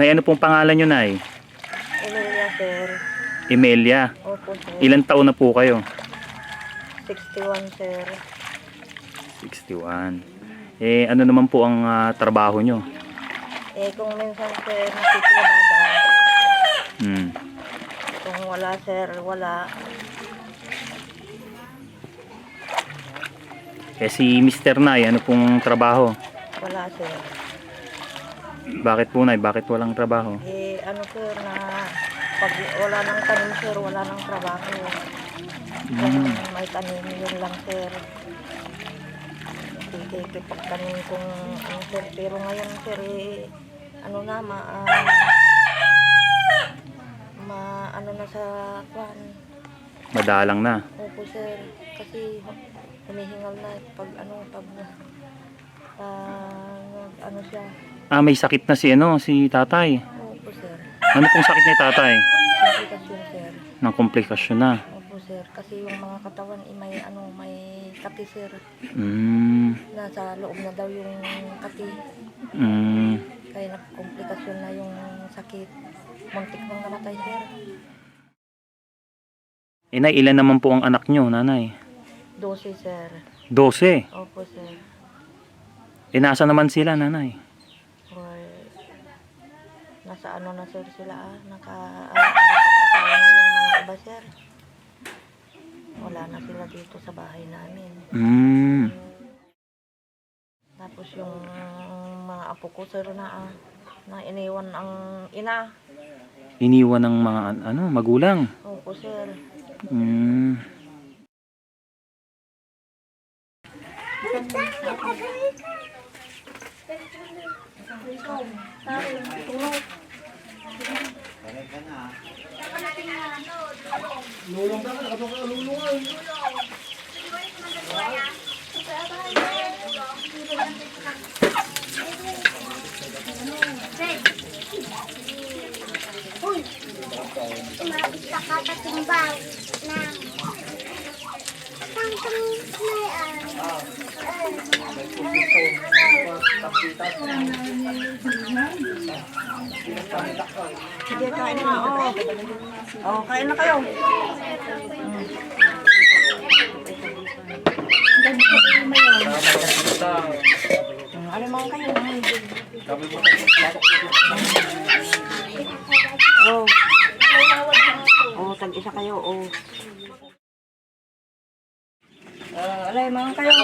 Nay, ano pong pangalan nyo, Nay? Emilia, sir. Emilia. Opo, sir. Ilang taon na po kayo? 61, sir. 61. Ano naman po ang trabaho nyo? Kung minsan, sir, nakikilabada. Kung wala, sir, wala. Si Mr. Nay, ano pong trabaho? Wala, sir. Bakit po, Nay? Bakit walang trabaho? Ano, sir, na pag wala nang tanim, sir, wala nang trabaho. Kung may tanim, yun lang, sir. Nakikipagtanim kung ano, sir. Pero ngayon, sir, ano na, ano na sa kwan. Madalang na. Opo, sir. Kasi hinihingal na pag ano siya. May sakit na si tatay. Opo, sir. Ano pong sakit ni tatay? Komplikasyon, sir. Ng komplikasyon na. Opo, sir. Kasi yung mga katawan may kati, sir. Nasa loob na daw yung kati. Kaya nagkomplikasyon na yung sakit. Muntik nang namatay, sir. Nay, ilan naman po ang anak nyo, nanay? 12, sir. 12? Opo, sir. Nasa naman sila, nanay? Nasa ano na, sir, sila nakapag-asawa na yung mga iba, sir. Wala na sila dito sa bahay namin. Tapos yung mga apo ko, sir, na iniwan ang ina. Iniwan ng mga magulang? Opo, sir. Sige, kain na. Kain na kayo. Alam kayo. Tag-isa kayo. Alam kayo.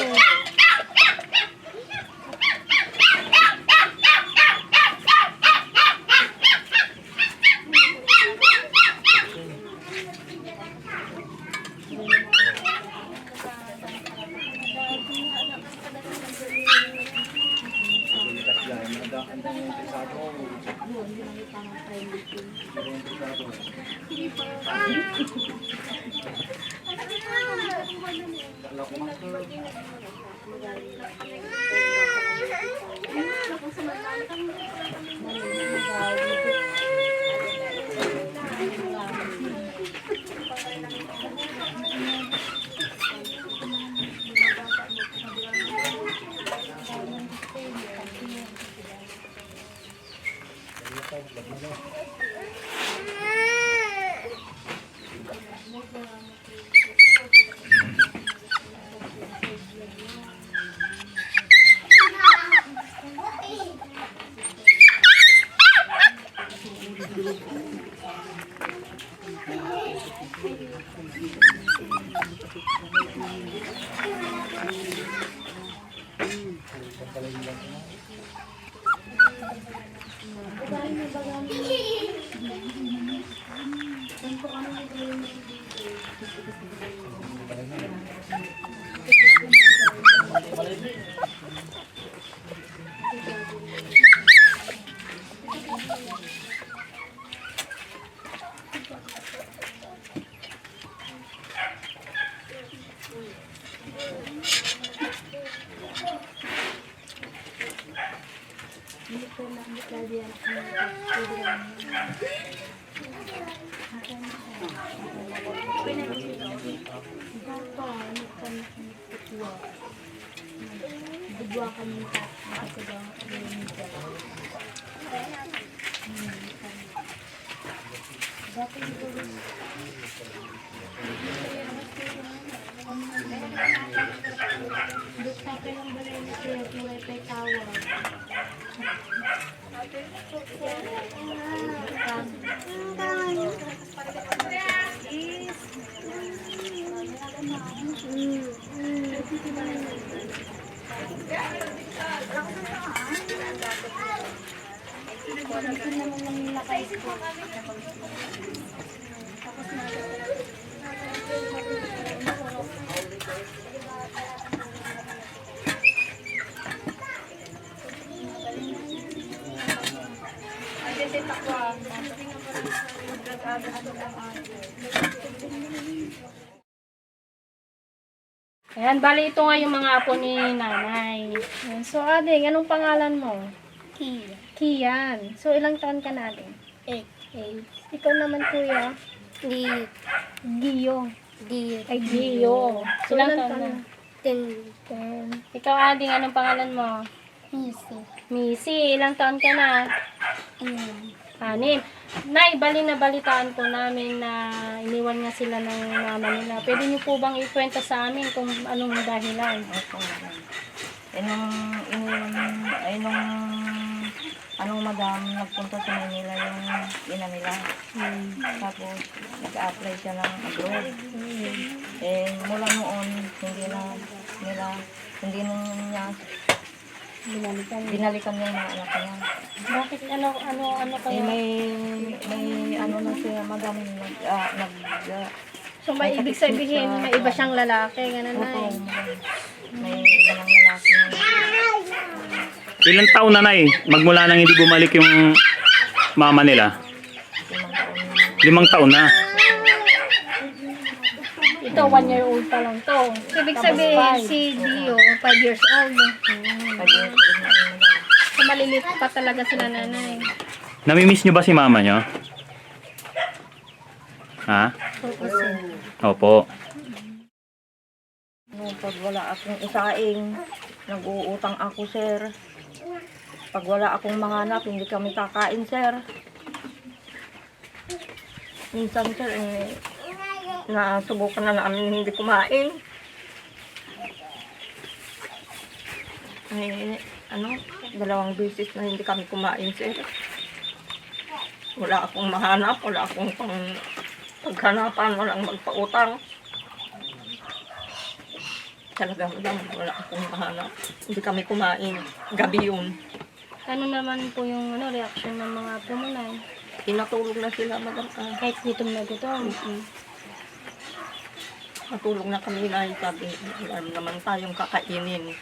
Ayan, bali ito nga yung mga apo ni nanay. Ayan, so, ading, anong pangalan mo? Kia. Kian. So, ilang taon ka na, ading? 8. 8. Ikaw naman, kuya? Di. Gio. Di. Ay, Gio. So, ilang taon na? 10. 10. Ikaw, ading, anong pangalan mo? Easy. Missy, ilang taon ka na? 6. Nay, balitaan po namin na iniwan nga sila ng mama nila. Pwede niyo po bang ikwento sa amin kung anong dahilan? Opo. Nung madam, nagpunta sa Manila yung ina nila. Tapos, nag-a-apply siya ng abroad. Mula noon, hindi na niya binalikan niya yung mga anak niya. Bakit? Ano kaya? May ano na siya, madam, So, may ibig sabihin, may iba siyang lalaki, gano'n na opo, eh. may iba ng lalaki na. Ilang taon na, Nay? Magmula nang hindi bumalik yung mama nila? 5 taon na. Ito, 1 year old pa lang to. Ibig sabihin, si Dio, 5 years old. So, malilit pa talaga sila nanay. Namimiss nyo ba si mama nyo? Ha? Opo. Pag wala akong isaing, nag-uutang ako, sir. Pag wala akong mahanap, hindi kami kakain, sir. Minsan, sir, nasubukan na namin hindi kumain. Dalawang beses na hindi kami kumain, sir. Wala akong mahanap, wala akong paghanapan, walang magpautang. Talagang wala akong mahanap. Hindi kami kumain. Gabi yun. Ano naman po yung reaction ng mga apo mo na? Pinatulog na sila, madam. Kahit gutom na gutom. Natulog na kami na sabi, wala naman tayong kakainin.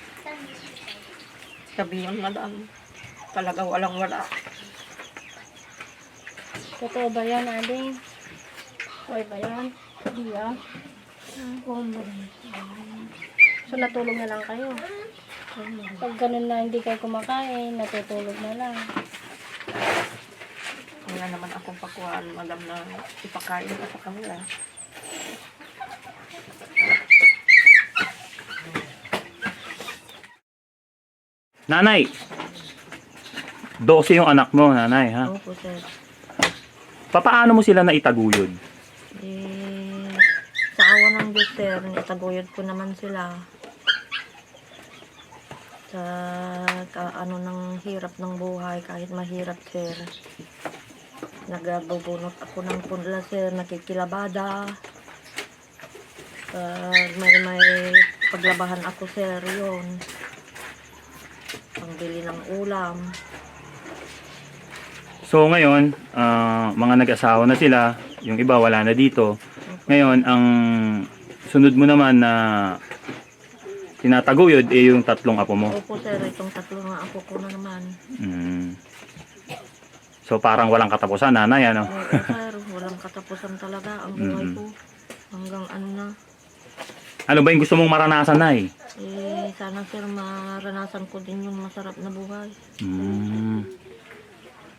Gabi yun, madam. talaga walang wala. Totoo ba yan, Ading? Okay ba yan? Hindi ah. So, natulog na lang kayo. Pag ganun na hindi kayo kumakain, natutulog na lang. Wala naman akong pakuhaan, madam, na ipakain ka sa kanila. Nanay, 12 yung anak mo, nanay, ha? Opo, sir. Papaano mo sila naitaguyod? Sa awa ng Diyos, sir, itaguyod ko naman sila. Sa ano ng hirap ng buhay, kahit mahirap, sir. Nagbubunot ako ng pundla, sir, nakikilabada. May paglabahan ako, sir, yun. Pangbili ng ulam. So ngayon, mga nag-asawa na sila, yung iba wala na dito. Ngayon, ang sunod mo naman na tinataguyod yung 3 apo mo. Opo, sir, itong 3 nga apo ko na naman. So parang walang katapusan, nanay, ano? Oo, sir, walang katapusan talaga ang buhay ko. Hanggang ano na. Ano ba yung gusto mong maranasan, nay? Sana, sir, maranasan ko din yung masarap na buhay.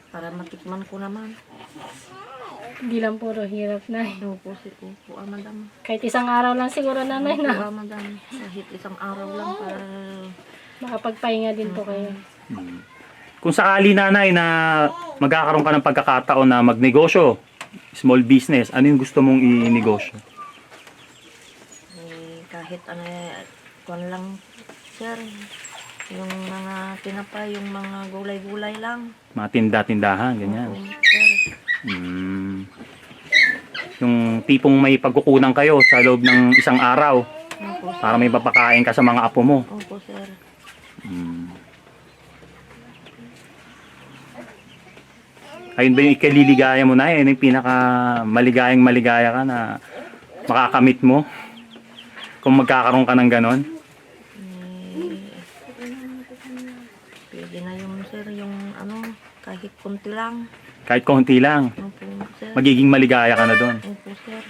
Para matikman ko naman. Hindi lang puro hirap, Nay. Opo, madam. Kahit isang araw lang siguro, Nanay, na. Opo, madam. Kahit isang araw lang para... Makapagpahinga din po kayo. Kung sakali, nanay, na magkakaroon ka ng pagkakataon na magnegosyo, small business, ano yung gusto mong i-negosyo? Kahit ano, kuwan lang, sir. Yung mga tinapay, yung mga gulay-gulay lang. Mga tinda-tindahan, ganyan. Opo, sir. Yung tipong may pagkukunan kayo sa loob ng isang araw Opo, sir. para may papakain ka sa mga apo mo. Opo, sir. Ayun ba yung ikaliligaya mo na? Ayun yung pinaka maligaya ka na makakamit mo kung magkakaroon ka ng ganon? Pwede na yung, sir, yung ano, kahit konti lang. Kahit konti lang, Opo, sir. magiging maligaya ka na doon. Opo, sir.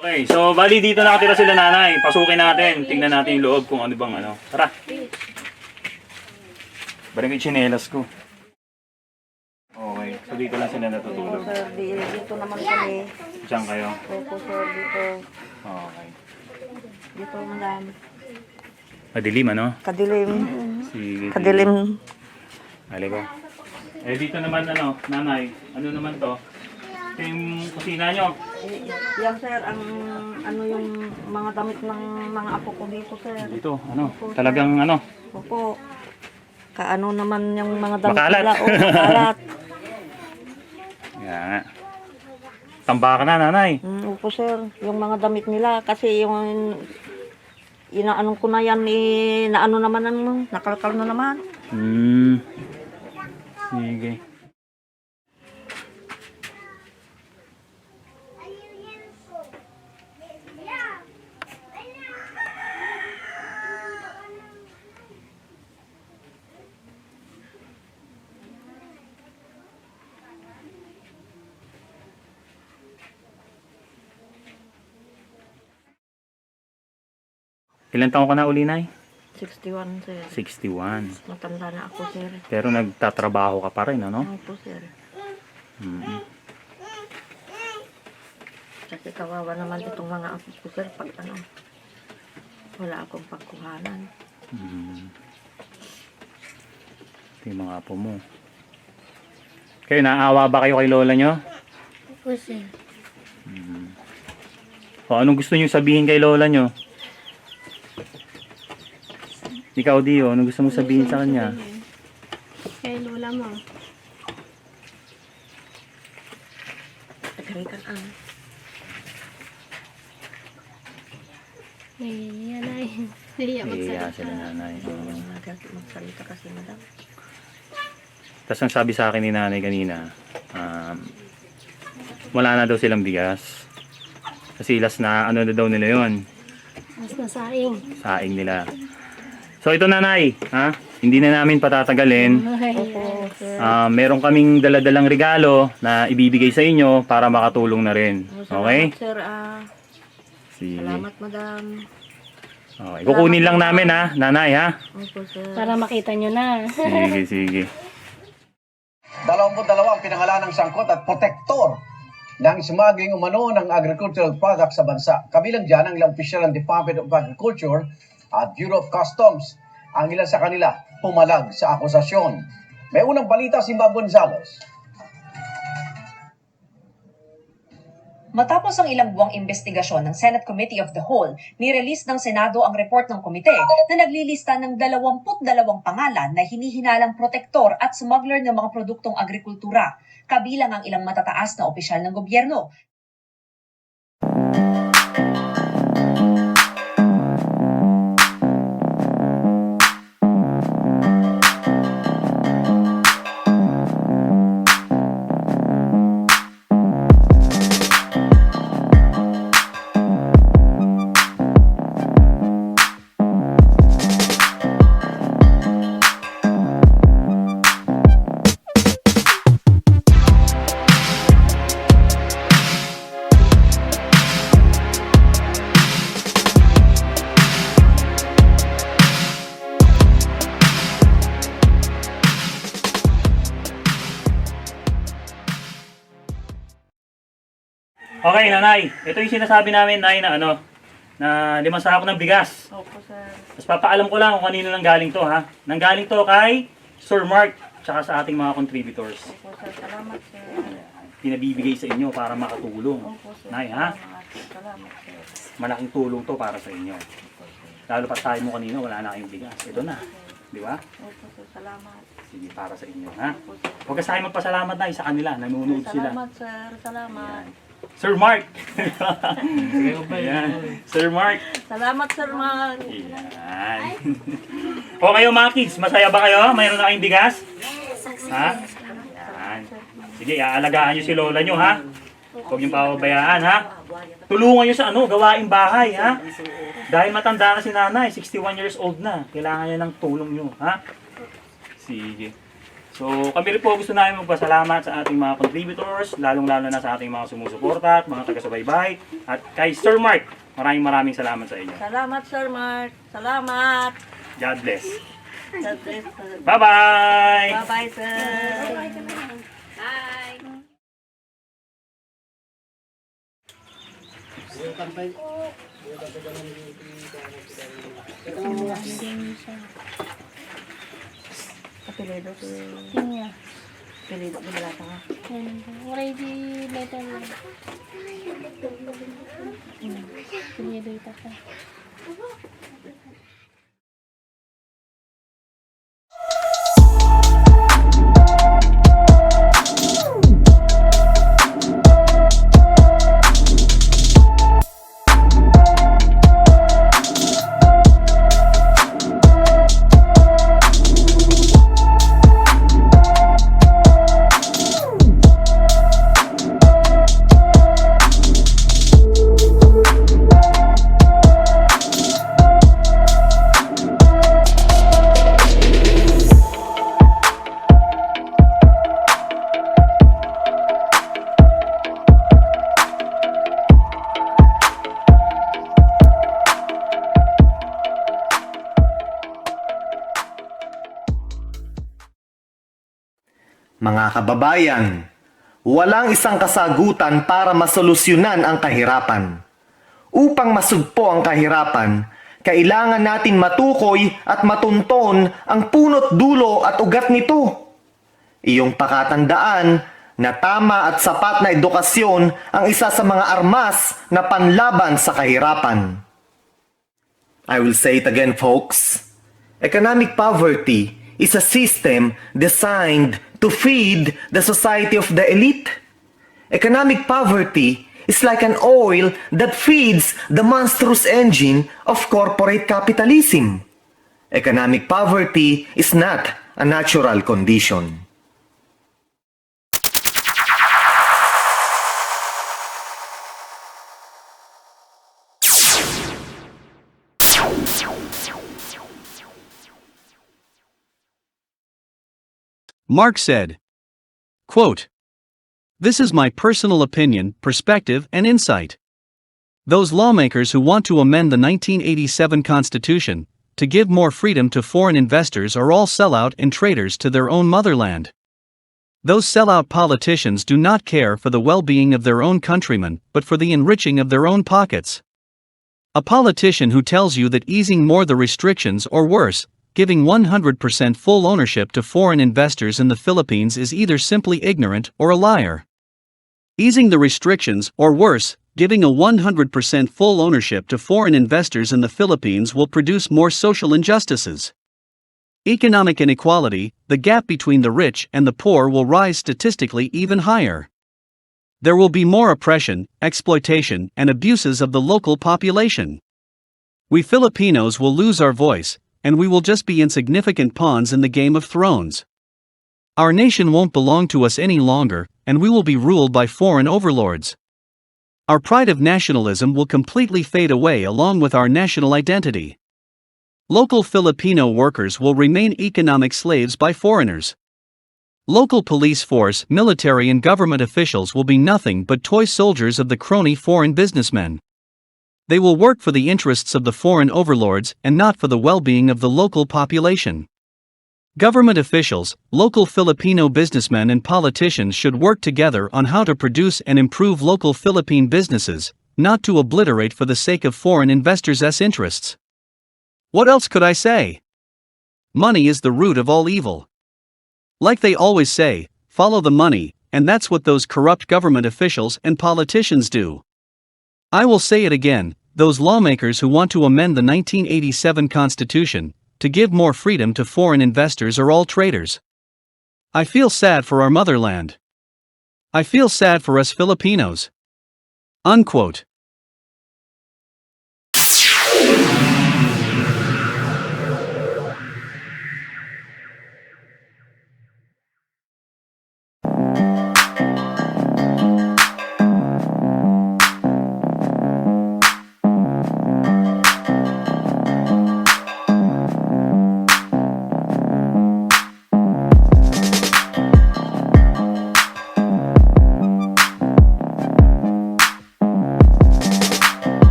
Okay, so bali dito nakatira sila, nanay. Pasukin natin, tingnan natin yung loob kung ano bang ano. Tara. Balik yung tsinelas ko. Okay, so dito lang sila Opo, natutulog. sir. Dito naman kami. Diyan kayo. Opo, sir. Dito. Okay. Dito, madam. Madilim, ano? Kadilim. Sige. Kadilim. Halika. Eh dito naman ano, nanay, ano naman to? Ito yung kusina nyo. Yan, sir, ang ano yung mga damit ng mga apo ko dito, sir. Dito, ano, talagang ano, Opo. Kaano naman yung mga damit Makalat. nila. Oo, makalat. yan. Tamba ka na, nanay. Opo, sir. Yung mga damit nila. Kasi yung inaanong ko na yan, naano naman, nakalkal na naman. Sige. Ilan taon ka na uli, nay? 61, sir. 61. Matanda na ako, sir. Pero nagtatrabaho ka pa rin, ano? Opo, sir. Mm. Kasi kawawa naman itong mga apo ko, sir. Pag ano, wala akong pagkuhanan. Ito yung mga apo mo. Kayo, naawa ba kayo kay lola nyo? Opo, sir. O anong gusto nyo sabihin kay lola nyo? Ikaw, Dio, anong gusto mong sabihin sa kanya? Kay lola mo. Nagkarikan ang. Nahihiya, Nay. Nahihiya Iya magsalita. sila, nanay. Magsalita kasi, madam. Tapos ang sabi sa akin ni nanay kanina, wala na daw silang bigas. Kasi last na ano na daw nila yon, Mas nasaing. saing nila. So ito nanay, ha? Hindi na namin patatagalin. Opo, sir. Meron kaming daladalang regalo na ibibigay sa inyo para makatulong na rin. Okay? Salamat, sir. Sige. Salamat, madam. Okay. Kukunin lang namin ha, nanay ha. Opo, sir. Para makita nyo na. Sige, sige. 22 ang pinangalan ng sangkot at protektor ng smuggling umano ng agricultural products sa bansa. Kabilang dyan ang ilang opisyal ng Department of Agriculture at Bureau of Customs. Ang ilan sa kanila pumalag sa akusasyon. May unang balita si Bob Gonzales. Matapos ang ilang buwang investigasyon ng Senate Committee of the Whole, nirelease ng Senado ang report ng komite na naglilista ng 22 pangalan na hinihinalang protektor at smuggler ng mga produktong agrikultura, kabilang ang ilang matataas na opisyal ng gobyerno. Okay, nanay. Ito yung sinasabi namin, nay, na na 5 sako ng bigas. Opo, sir. Tapos papaalam ko lang kung kanino nang galing to, ha. Nanggaling to kay Sir Mark, tsaka sa ating mga contributors. Opo, sir. Salamat, sir. Pinabibigay sa inyo para makatulong. Opo, sir. Nay, ha? Salamat, sir. Malaking tulong to para sa inyo. Lalo pa tayo mo kanina, wala na kayong bigas. Ito na. Di ba? Opo, sir. Salamat. Sige, para sa inyo, ha? Opo, sir. Huwag ka sa akin magpasalamat na sa kanila. Nanonood sila. Salamat, sir. Salamat. Sir Mark! Ayan. Sir Mark! Salamat, sir, Mark. Yan. O kayo mga kids, masaya ba kayo? Mayroon na kayong bigas? Ha? Yan. Sige, aalagaan nyo si lola nyo, ha? Huwag nyo pababayaan, ha? Tulungan nyo sa gawaing bahay, ha? Dahil matanda na si nanay, 61 years old na. Kailangan niya ng tulong nyo, ha? Sige. So, kami rin po gusto namin magpasalamat sa ating mga contributors, lalong-lalo na sa ating mga sumusuporta at mga taga-subaybay. At kay Sir Mark, maraming salamat sa inyo. Salamat, sir, Mark. Salamat. God bless. God bless, sir. Bye-bye! Bye-bye, sir. Apelido si... Yun nga. Apelido ni Balata nga. Ready letter lang. Pinili ito pa. Mga kababayan, walang isang kasagutan para masolusyonan ang kahirapan. Upang masugpo ang kahirapan, kailangan natin matukoy at matunton ang punot dulo at ugat nito. Iyong pakatandaan na tama at sapat na edukasyon ang isa sa mga armas na panlaban sa kahirapan. I will say it again, folks. Economic poverty is a system designed to feed the society of the elite. Economic poverty is like an oil that feeds the monstrous engine of corporate capitalism. Economic poverty is not a natural condition. Mark said, quote, "This is my personal opinion, perspective, and insight. Those lawmakers who want to amend the 1987 Constitution to give more freedom to foreign investors are all sellout and traitors to their own motherland. Those sellout politicians do not care for the well-being of their own countrymen, but for the enriching of their own pockets. A politician who tells you that easing more the restrictions or worse, giving 100% full ownership to foreign investors in the Philippines is either simply ignorant or a liar. Easing the restrictions or worse, giving a 100% full ownership to foreign investors in the Philippines will produce more social injustices. Economic inequality, the gap between the rich and the poor will rise statistically even higher. There will be more oppression, exploitation, and abuses of the local population. We Filipinos will lose our voice, and we will just be insignificant pawns in the Game of Thrones. Our nation won't belong to us any longer, and we will be ruled by foreign overlords. Our pride of nationalism will completely fade away along with our national identity. Local Filipino workers will remain economic slaves by foreigners. Local police force, military and government officials will be nothing but toy soldiers of the crony foreign businessmen. They will work for the interests of the foreign overlords and not for the well-being of the local population. Government officials, local Filipino businessmen and politicians should work together on how to produce and improve local Philippine businesses, not to obliterate for the sake of foreign investors' interests. What else could I say? Money is the root of all evil. Like they always say, follow the money, and that's what those corrupt government officials and politicians do. I will say it again, those lawmakers who want to amend the 1987 Constitution to give more freedom to foreign investors are all traitors. I feel sad for our motherland. I feel sad for us Filipinos." Unquote.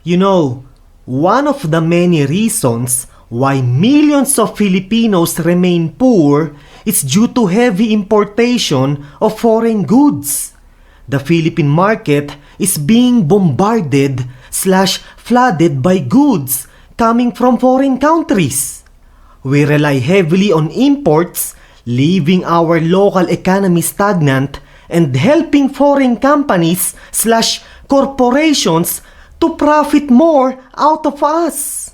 You know, one of the many reasons why millions of Filipinos remain poor is due to heavy importation of foreign goods. The Philippine market is being bombarded/flooded by goods coming from foreign countries. We rely heavily on imports, leaving our local economy stagnant and helping foreign companies/corporations to profit more out of us.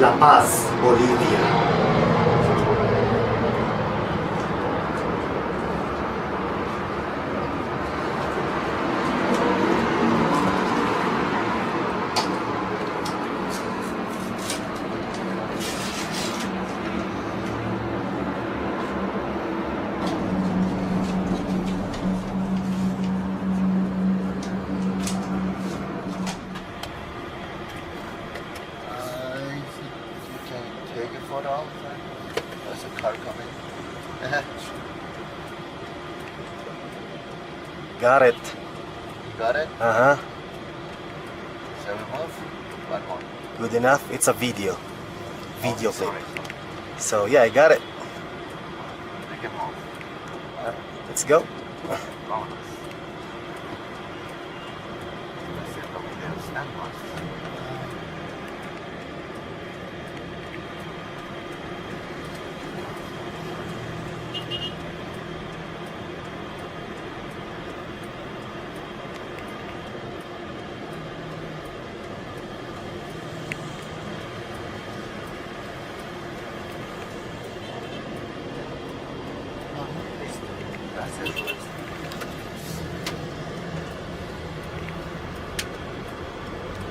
La Paz, Bolivia. Take a photo. There's a car coming. Got it. Got it? Uh-huh. Shall we move? One more. Good enough. It's a video. Video Oh, clip. sorry. So yeah, I got it. We can move. Let's go. Vámonos. Haciendo videos ambos. Gracias.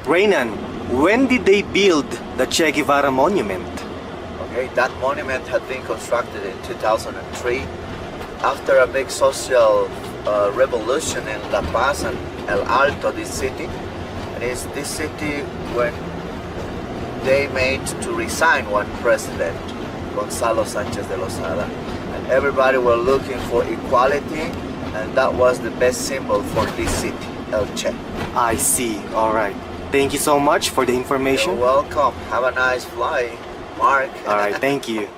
Raynan, when did they build the Che Guevara monument? Okay, that monument had been constructed in 2003 after a big social revolution in La Paz and El Alto, this city. And it's this city when they made to resign one president, Gonzalo Sanchez de Lozada. And everybody were looking for equality, and that was the best symbol for this city, El Che. I see. All right. Thank you so much for the information. You're welcome. Have a nice flight, Mark. All right. Thank you.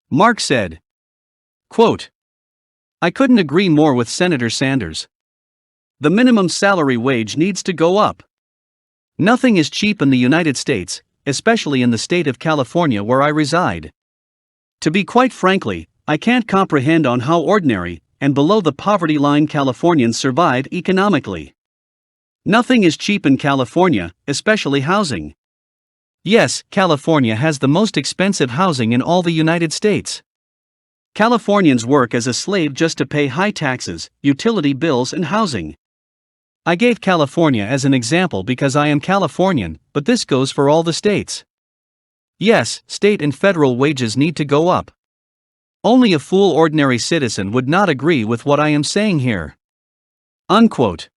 Mark said, quote, I couldn't agree more with Senator Sanders. The minimum salary wage needs to go up. Nothing is cheap in the United States, especially in the state of California where I reside. To be quite frankly, I can't comprehend on how ordinary and below the poverty line Californians survive economically. Nothing is cheap in California, especially housing. Yes, California has the most expensive housing in all the United States. Californians work as a slave just to pay high taxes, utility bills and housing. I gave California as an example because I am Californian, but this goes for all the states. Yes, state and federal wages need to go up. Only a fool ordinary citizen would not agree with what I am saying here. Unquote.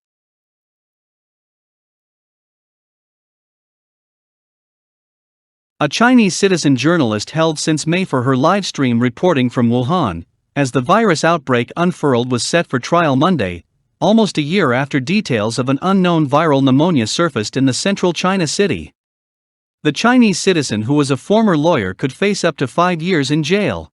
A Chinese citizen journalist held since May for her live stream reporting from Wuhan, as the virus outbreak unfurled was set for trial Monday, almost a year after details of an unknown viral pneumonia surfaced in the central China city. The Chinese citizen, who was a former lawyer, could face up to 5 years in jail.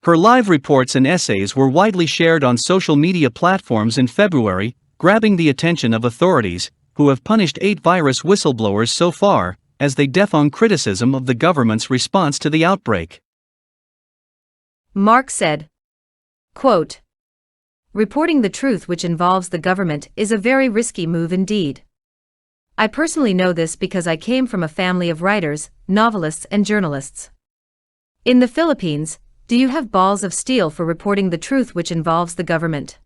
Her live reports and essays were widely shared on social media platforms in February, grabbing the attention of authorities, who have punished 8 virus whistleblowers so far, as they deify criticism of the government's response to the outbreak. Mark said, quote, reporting the truth which involves the government is a very risky move indeed. I personally know this because I came from a family of writers, novelists and journalists. In the Philippines, Do you have balls of steel for reporting the truth which involves the government?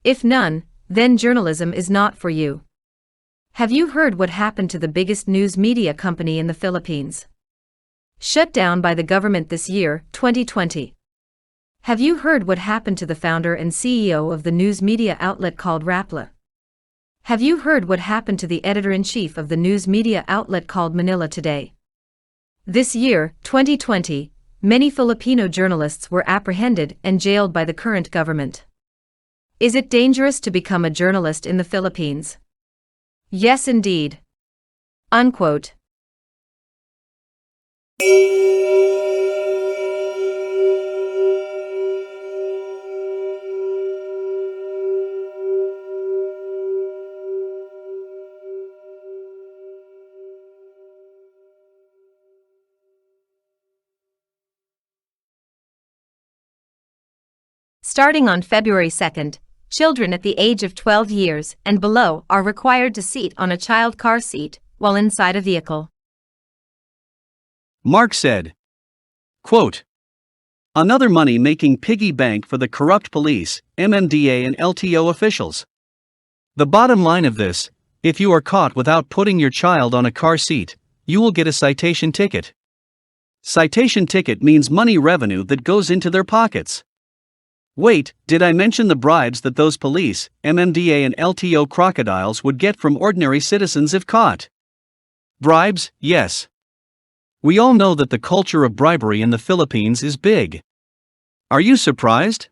If none, then journalism is not for you. Have you heard what happened to the biggest news media company in the Philippines? Shut down by the government this year, 2020. Have you heard what happened to the founder and CEO of the news media outlet called Rappler? Have you heard what happened to the editor-in-chief of the news media outlet called Manila Today? This year, 2020, many Filipino journalists were apprehended and jailed by the current government. Is it dangerous to become a journalist in the Philippines? Yes, indeed. Unquote. Starting on February 2nd, children at the age of 12 years and below are required to seat on a child car seat while inside a vehicle. Mark said, quote, "Another money-making piggy bank for the corrupt police, MMDA and LTO officials. The bottom line of this, if you are caught without putting your child on a car seat, you will get a citation ticket. Citation ticket means money revenue that goes into their pockets. Wait, did I mention the bribes that those police, MMDA and LTO crocodiles would get from ordinary citizens if caught? Bribes, yes. We all know that the culture of bribery in the Philippines is big. Are you surprised?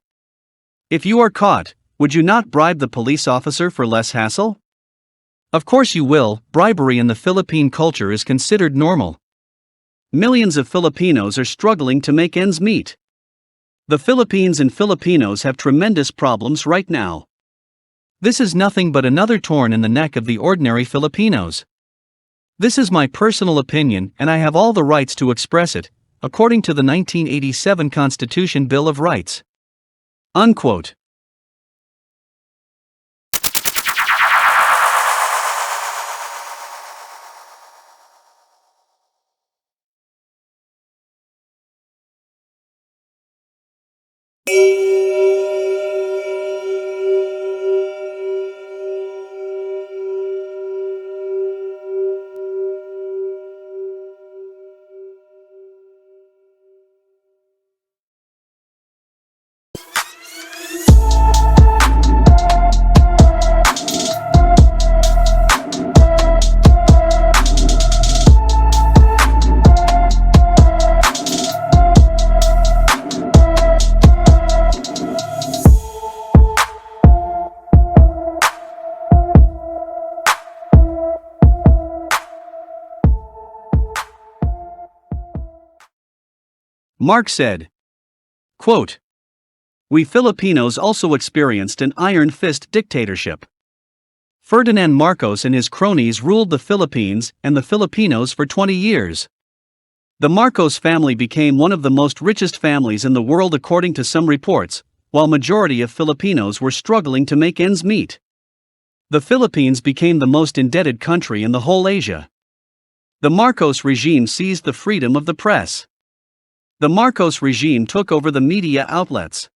If you are caught, would you not bribe the police officer for less hassle? Of course you will. Bribery in the Philippine culture is considered normal. Millions of Filipinos are struggling to make ends meet. The Philippines and Filipinos have tremendous problems right now. This is nothing but another thorn in the neck of the ordinary Filipinos. This is my personal opinion and I have all the rights to express it, according to the 1987 Constitution Bill of Rights." Unquote. Mark said, quote, "We Filipinos also experienced an iron fist dictatorship. Ferdinand Marcos and his cronies ruled the Philippines and the Filipinos for 20 years. The Marcos family became one of the most richest families in the world according to some reports, while majority of Filipinos were struggling to make ends meet. The Philippines became the most indebted country in the whole Asia. The Marcos regime seized the freedom of the press. The Marcos regime took over the media outlets.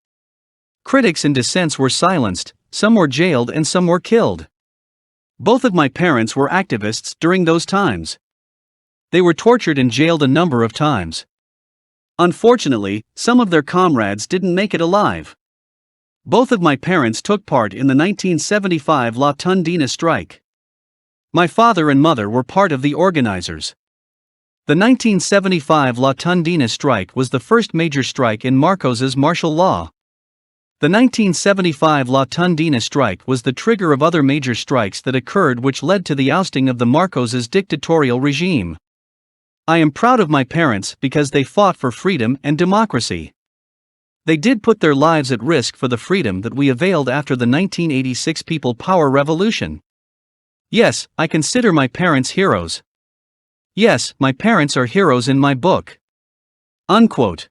Critics and dissents were silenced, some were jailed and some were killed. Both of my parents were activists during those times. They were tortured and jailed a number of times. Unfortunately, some of their comrades didn't make it alive. Both of my parents took part in the 1975 La Tundina strike. My father and mother were part of the organizers. The 1975 La Tundina strike was the first major strike in Marcos's martial law. The 1975 La Tundina strike was the trigger of other major strikes that occurred which led to the ousting of the Marcos's dictatorial regime. I am proud of my parents because they fought for freedom and democracy. They did put their lives at risk for the freedom that we availed after the 1986 People Power Revolution. Yes, I consider my parents heroes. Yes, my parents are heroes in my book." Unquote.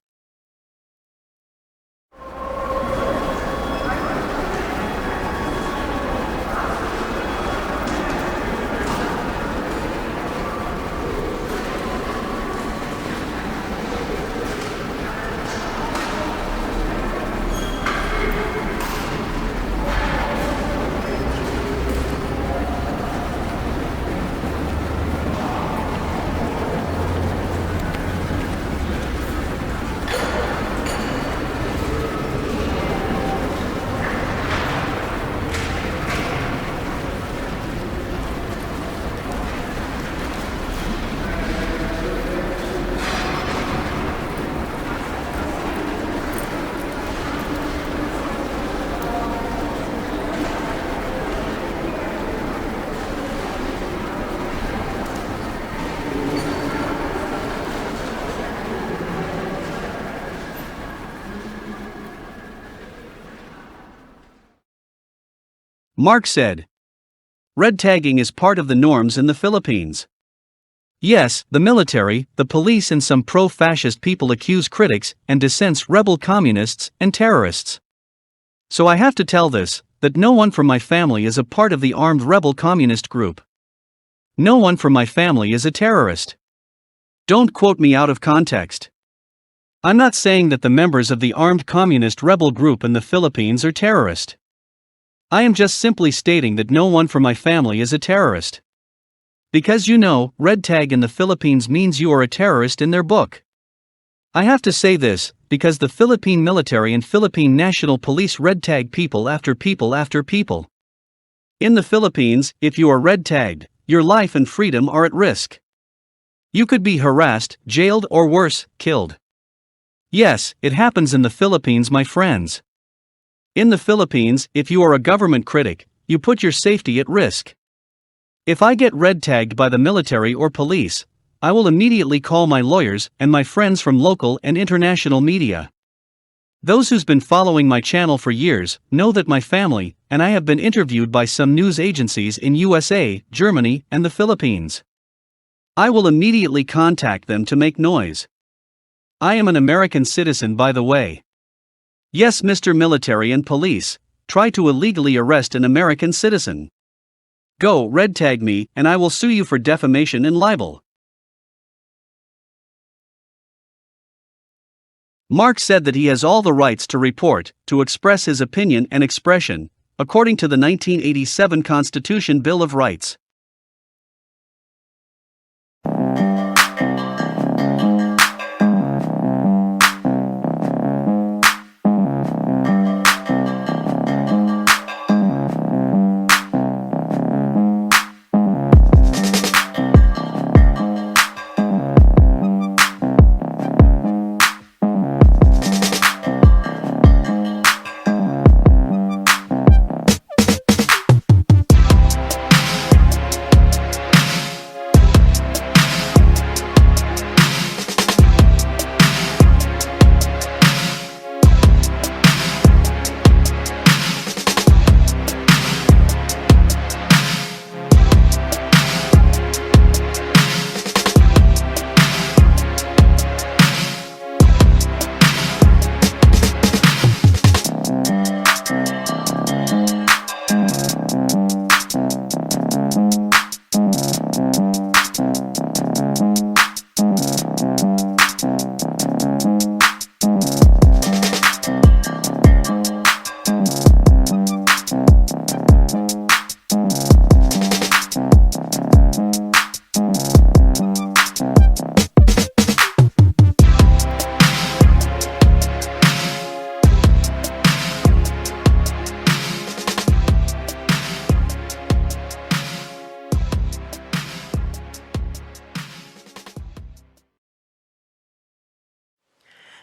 Mark said. Red tagging is part of the norms in the Philippines. Yes, the military, the police, and some pro-fascist people accuse critics and dissents rebel communists and terrorists. So I have to tell this, that no one from my family is a part of the armed rebel communist group. No one from my family is a terrorist. Don't quote me out of context. I'm not saying that the members of the armed communist rebel group in the Philippines are terrorist. I am just simply stating that no one from my family is a terrorist. Because red tag in the Philippines means you are a terrorist in their book. I have to say this, because the Philippine military and Philippine National Police red tag people after people after people. In the Philippines, if you are red tagged, your life and freedom are at risk. You could be harassed, jailed, or worse, killed. Yes, it happens in the Philippines, my friends. In the Philippines, if you are a government critic, you put your safety at risk. If I get red tagged by the military or police, I will immediately call my lawyers and my friends from local and international media. Those who's been following my channel for years know that my family and I have been interviewed by some news agencies in USA, Germany, and the Philippines. I will immediately contact them to make noise. I am an American citizen, by the way. Yes, Mr. Military and Police, try to illegally arrest an American citizen. Go red tag me and I will sue you for defamation and libel. Mark said that he has all the rights to report, to express his opinion and expression, according to the 1987 Constitution Bill of Rights.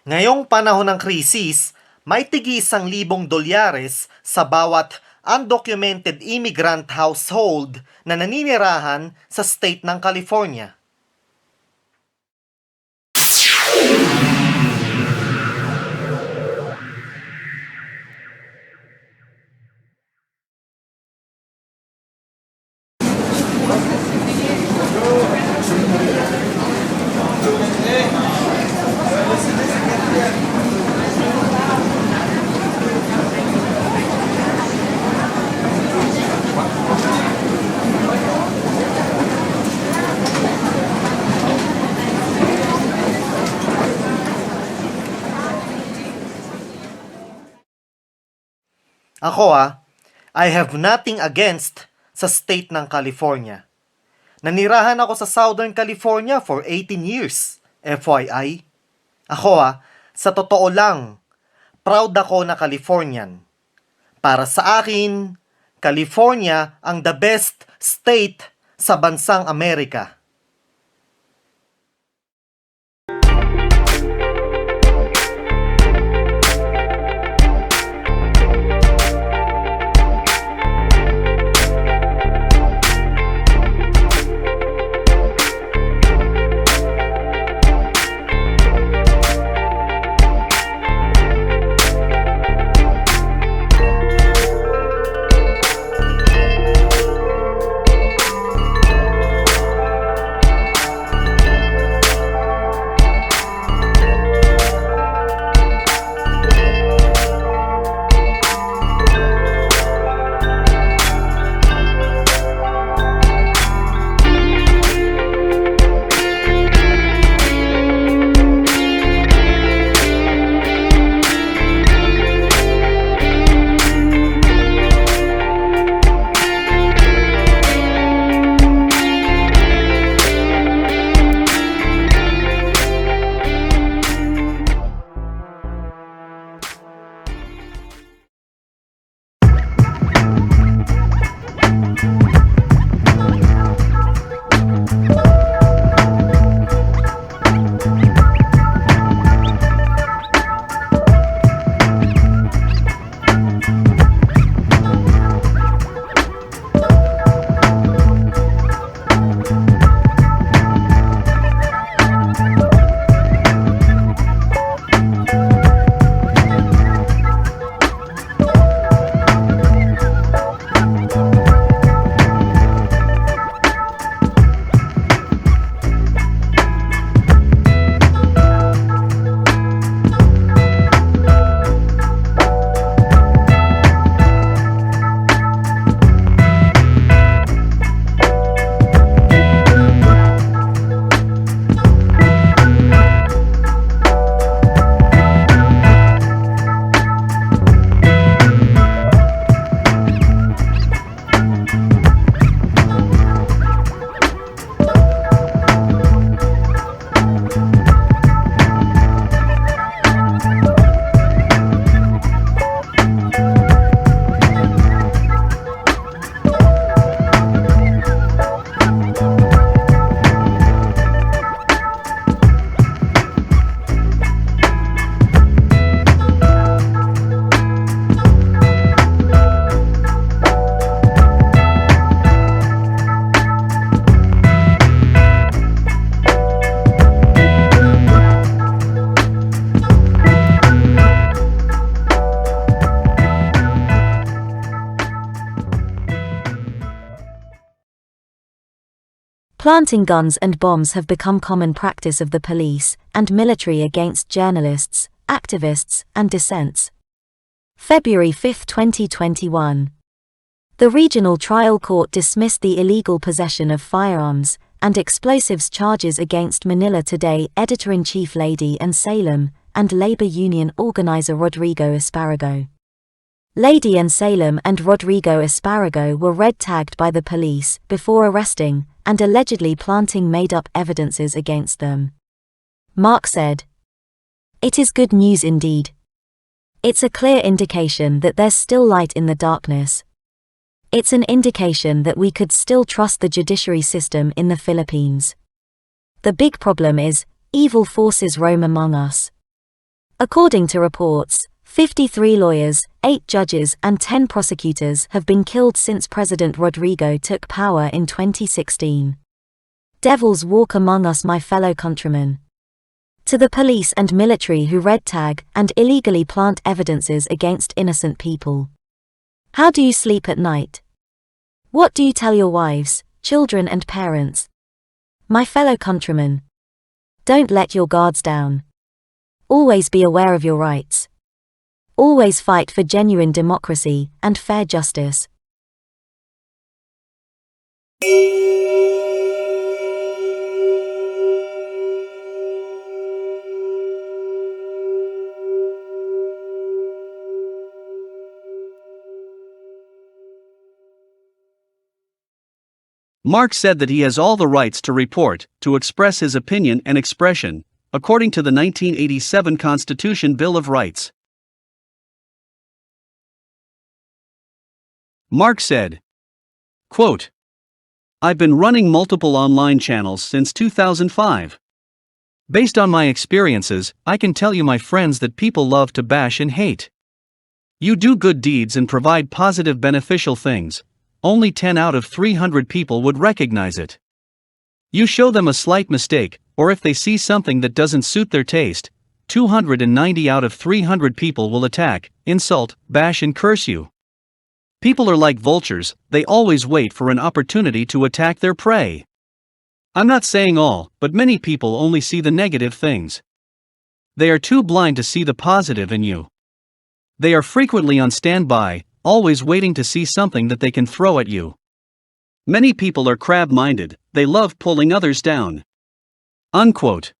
Ngayong panahon ng krisis, may tig-1,000 dolyares sa bawat undocumented immigrant household na naninirahan sa state ng California. Ako I have nothing against sa state ng California. Nanirahan ako sa Southern California for 18 years, FYI. Ako sa totoo lang, proud ako na Californian. Para sa akin, California ang the best state sa bansang Amerika. Planting guns and bombs have become common practice of the police and military against journalists, activists, and dissents. February 5, 2021. The Regional Trial Court dismissed the illegal possession of firearms and explosives charges against Manila Today editor-in-chief Lady and Salem and labor union organizer Rodrigo Esparago. Lady and Salem and Rodrigo Esparago were red-tagged by the police before arresting and allegedly planting made-up evidences against them. Mark said, "It is good news indeed. It's a clear indication that there's still light in the darkness. It's an indication that we could still trust the judiciary system in the Philippines. The big problem is, evil forces roam among us." According to reports, 53 lawyers, 8 judges and 10 prosecutors have been killed since President Rodrigo took power in 2016. Devils walk among us, my fellow countrymen. To the police and military who red tag and illegally plant evidences against innocent people. How do you sleep at night? What do you tell your wives, children and parents? My fellow countrymen, don't let your guards down. Always be aware of your rights. Always fight for genuine democracy and fair justice. Mark said that he has all the rights to report, to express his opinion and expression, according to the 1987 Constitution Bill of Rights. Mark said, quote, "I've been running multiple online channels since 2005. Based on my experiences, I can tell you, my friends, that people love to bash and hate. You do good deeds and provide positive beneficial things. Only 10 out of 300 people would recognize it. You show them a slight mistake, or if they see something that doesn't suit their taste, 290 out of 300 people will attack, insult, bash and curse you. People are like vultures, they always wait for an opportunity to attack their prey. I'm not saying all, but many people only see the negative things. They are too blind to see the positive in you. They are frequently on standby, always waiting to see something that they can throw at you. Many people are crab-minded, they love pulling others down." Unquote.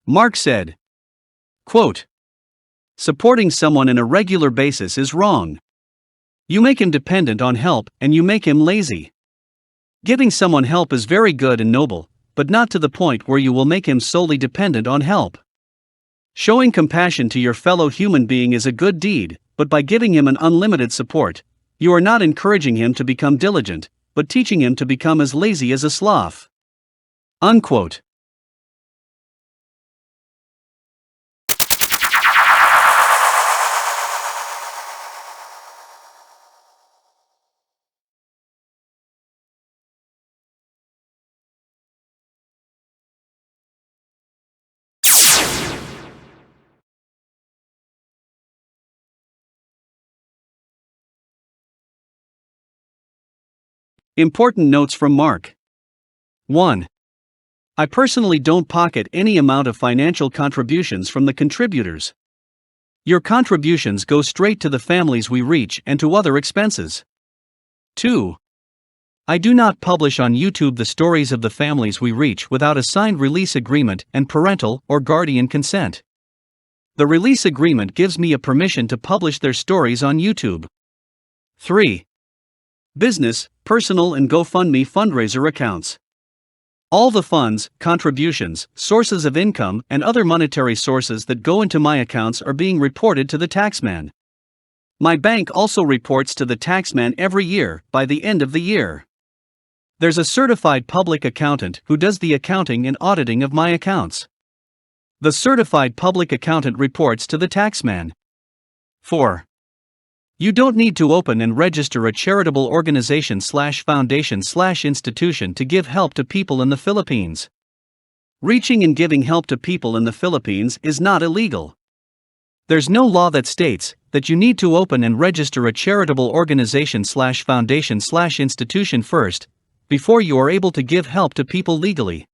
Mark said, quote, "Supporting someone on a regular basis is wrong. You make him dependent on help and you make him lazy. Giving someone help is very good and noble, but not to the point where you will make him solely dependent on help. Showing compassion to your fellow human being is a good deed, but by giving him an unlimited support, you are not encouraging him to become diligent, but teaching him to become as lazy as a sloth." Unquote. Important notes from Mark. 1. I personally don't pocket any amount of financial contributions from the contributors. Your contributions go straight to the families we reach and to other expenses. 2. I do not publish on YouTube the stories of the families we reach without a signed release agreement and parental or guardian consent. The release agreement gives me a permission to publish their stories on YouTube. 3. Business, personal and GoFundMe fundraiser accounts. All the funds, contributions, sources of income and other monetary sources that go into my accounts are being reported to the taxman. My bank also reports to the taxman every year by the end of the year. There's a certified public accountant who does the accounting and auditing of my accounts. The certified public accountant reports to the taxman. 4. You don't need to open and register a charitable organization/foundation/institution to give help to people in the Philippines. Reaching and giving help to people in the Philippines is not illegal. There's no law that states that you need to open and register a charitable organization/foundation/institution first, before you are able to give help to people legally.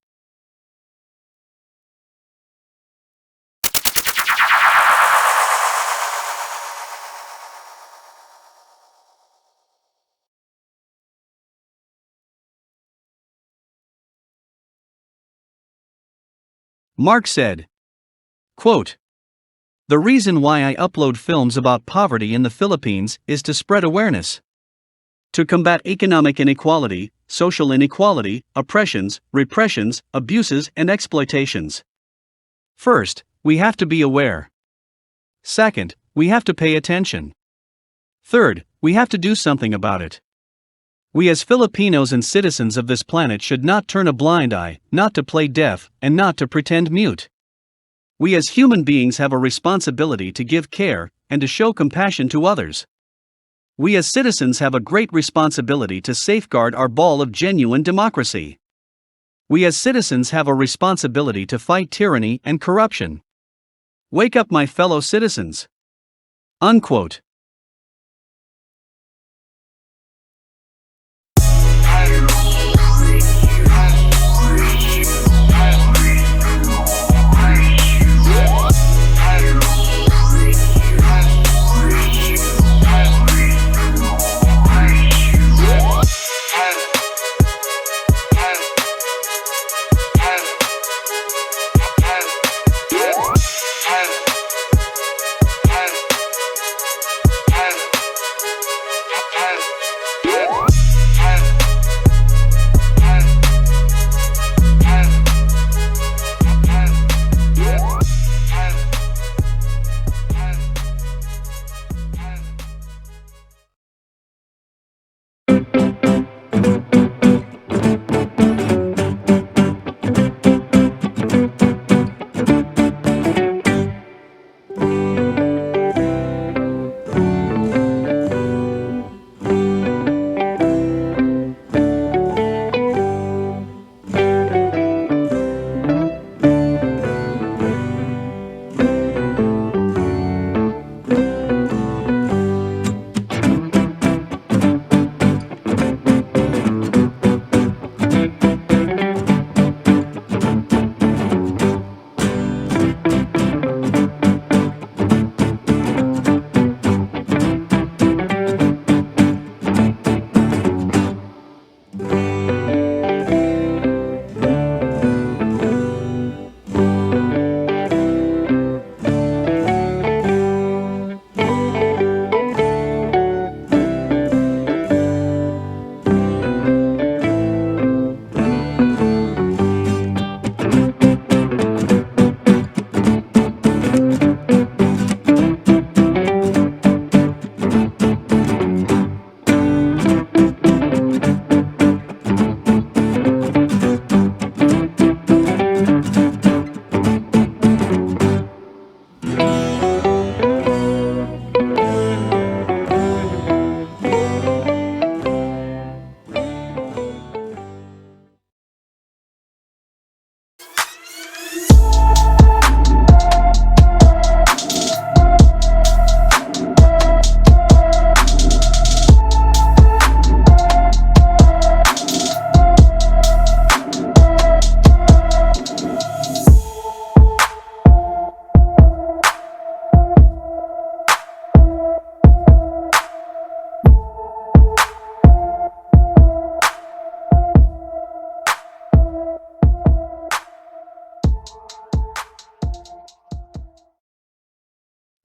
Mark said, quote, "The reason why I upload films about poverty in the Philippines is to spread awareness. To combat economic inequality, social inequality, oppressions, repressions, abuses, and exploitations. First, we have to be aware. Second, we have to pay attention. Third, we have to do something about it. We as Filipinos and citizens of this planet should not turn a blind eye, not to play deaf, and not to pretend mute. We as human beings have a responsibility to give care and to show compassion to others. We as citizens have a great responsibility to safeguard our ball of genuine democracy. We as citizens have a responsibility to fight tyranny and corruption. Wake up, my fellow citizens." Unquote.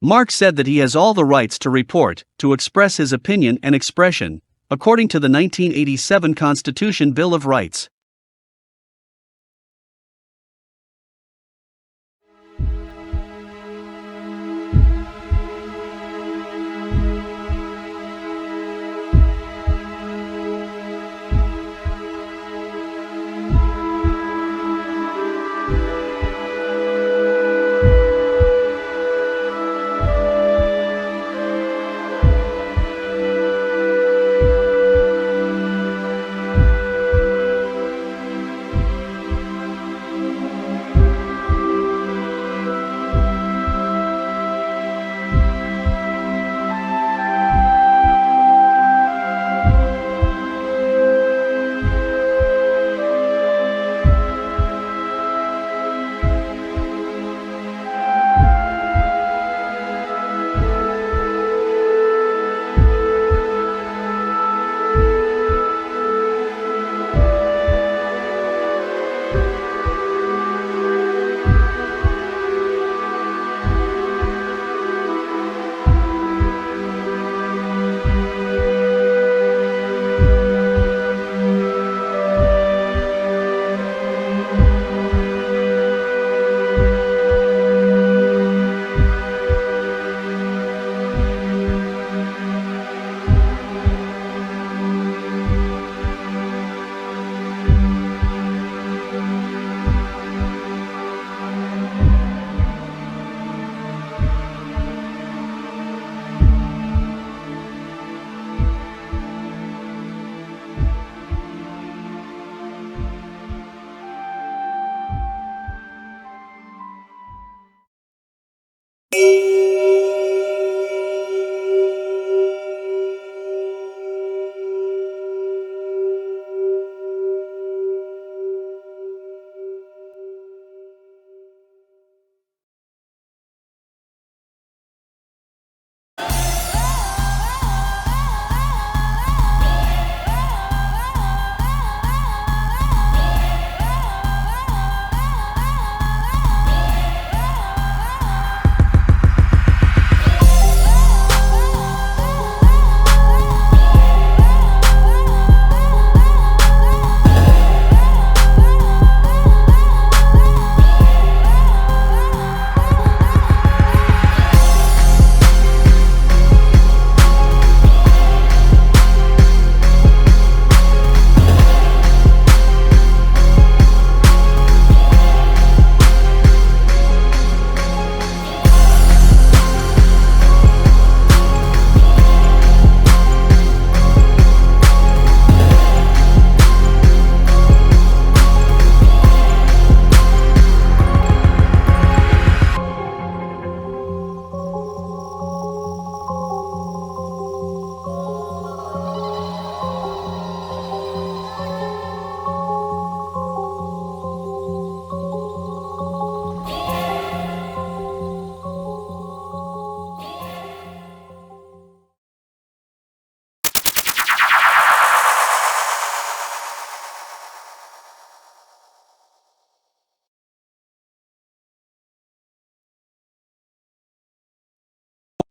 Mark said that he has all the rights to report, to express his opinion and expression, according to the 1987 Constitution Bill of Rights.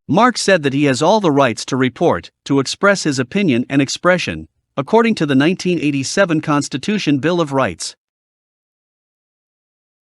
Mark said that he has all the rights to report, to express his opinion and expression, according to the 1987 Constitution Bill of Rights.